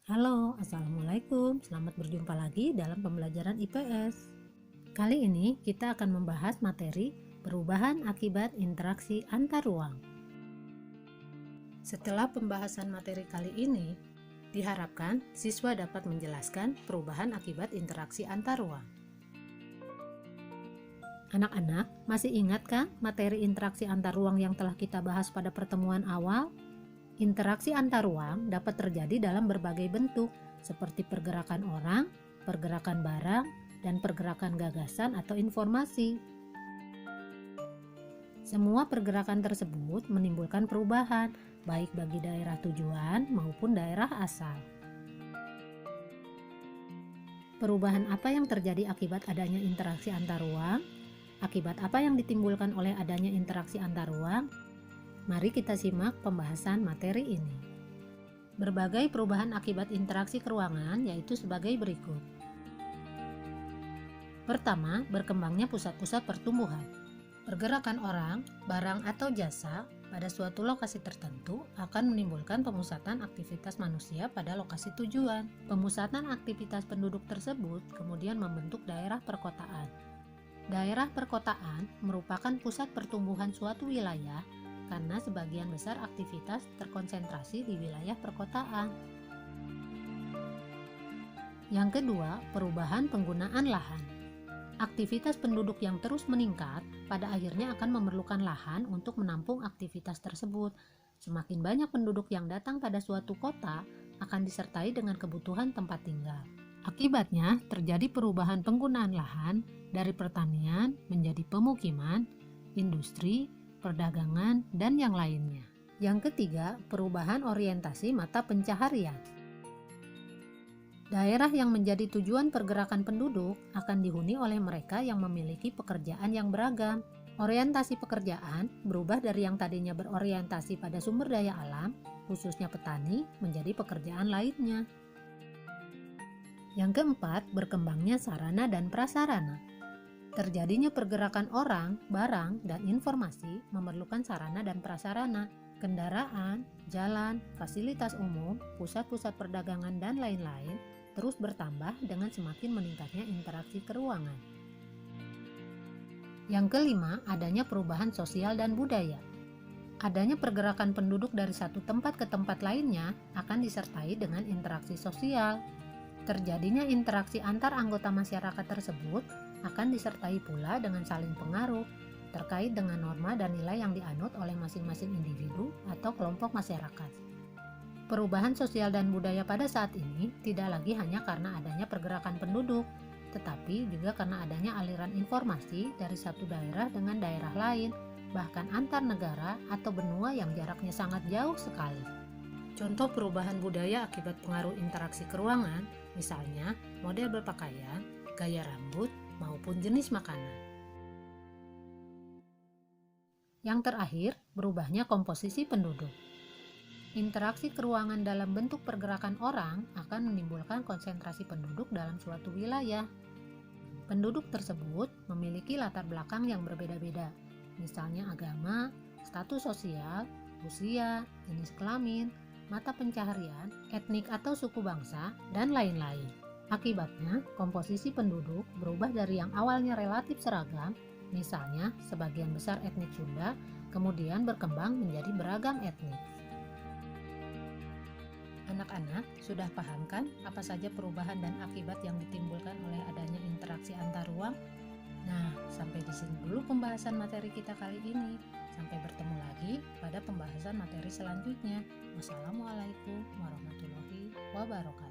Halo, Assalamualaikum. Selamat berjumpa lagi dalam pembelajaran IPS. Kali ini kita akan membahas materi perubahan akibat interaksi antar ruang. Setelah pembahasan materi kali ini, diharapkan siswa dapat menjelaskan perubahan akibat interaksi antar ruang. Anak-anak, masih ingatkah materi interaksi antar ruang yang telah kita bahas pada pertemuan awal? Interaksi antar ruang dapat terjadi dalam berbagai bentuk, seperti pergerakan orang, pergerakan barang, dan pergerakan gagasan atau informasi. Semua pergerakan tersebut menimbulkan perubahan, baik bagi daerah tujuan maupun daerah asal. Perubahan apa yang terjadi akibat adanya interaksi antar ruang? Akibat apa yang ditimbulkan oleh adanya interaksi antar ruang? Mari kita simak pembahasan materi ini. Berbagai perubahan akibat interaksi keruangan yaitu sebagai berikut. Pertama, berkembangnya pusat-pusat pertumbuhan. Pergerakan orang, barang atau jasa pada suatu lokasi tertentu akan menimbulkan pemusatan aktivitas manusia pada lokasi tujuan. Pemusatan aktivitas penduduk tersebut kemudian membentuk daerah perkotaan. Daerah perkotaan merupakan pusat pertumbuhan suatu wilayah karena sebagian besar aktivitas terkonsentrasi di wilayah perkotaan. Yang kedua, perubahan penggunaan lahan. Aktivitas penduduk yang terus meningkat pada akhirnya akan memerlukan lahan untuk menampung aktivitas tersebut. Semakin banyak penduduk yang datang pada suatu kota akan disertai dengan kebutuhan tempat tinggal. Akibatnya, terjadi perubahan penggunaan lahan dari pertanian menjadi pemukiman, industri, perdagangan, dan yang lainnya. Yang ketiga, perubahan orientasi mata pencaharian. Daerah yang menjadi tujuan pergerakan penduduk akan dihuni oleh mereka yang memiliki pekerjaan yang beragam. Orientasi pekerjaan berubah dari yang tadinya berorientasi pada sumber daya alam, khususnya petani, menjadi pekerjaan lainnya. Yang keempat, berkembangnya sarana dan prasarana. Terjadinya pergerakan orang, barang, dan informasi memerlukan sarana dan prasarana, kendaraan, jalan, fasilitas umum, pusat-pusat perdagangan, dan lain-lain terus bertambah dengan semakin meningkatnya interaksi keruangan. Yang kelima, adanya perubahan sosial dan budaya. Adanya pergerakan penduduk dari satu tempat ke tempat lainnya akan disertai dengan interaksi sosial. Terjadinya interaksi antar anggota masyarakat tersebut akan disertai pula dengan saling pengaruh terkait dengan norma dan nilai yang dianut oleh masing-masing individu atau kelompok masyarakat. Perubahan sosial dan budaya pada saat ini tidak lagi hanya karena adanya pergerakan penduduk, tetapi juga karena adanya aliran informasi dari satu daerah dengan daerah lain, bahkan antar negara atau benua yang jaraknya sangat jauh sekali. Contoh perubahan budaya akibat pengaruh interaksi keruangan, misalnya model berpakaian, gaya rambut, maupun jenis makanan. Yang terakhir, berubahnya komposisi penduduk. Interaksi keruangan dalam bentuk pergerakan orang akan menimbulkan konsentrasi penduduk dalam suatu wilayah. Penduduk tersebut memiliki latar belakang yang berbeda-beda, misalnya agama, status sosial, usia, jenis kelamin, mata pencaharian, etnik atau suku bangsa, dan lain-lain. Akibatnya, komposisi penduduk berubah dari yang awalnya relatif seragam, misalnya sebagian besar etnik Sunda, kemudian berkembang menjadi beragam etnik. Anak-anak, sudah paham kan apa saja perubahan dan akibat yang ditimbulkan oleh adanya interaksi antar ruang? Nah, sampai di sini dulu pembahasan materi kita kali ini. Sampai bertemu lagi pada pembahasan materi selanjutnya. Wassalamualaikum warahmatullahi wabarakatuh.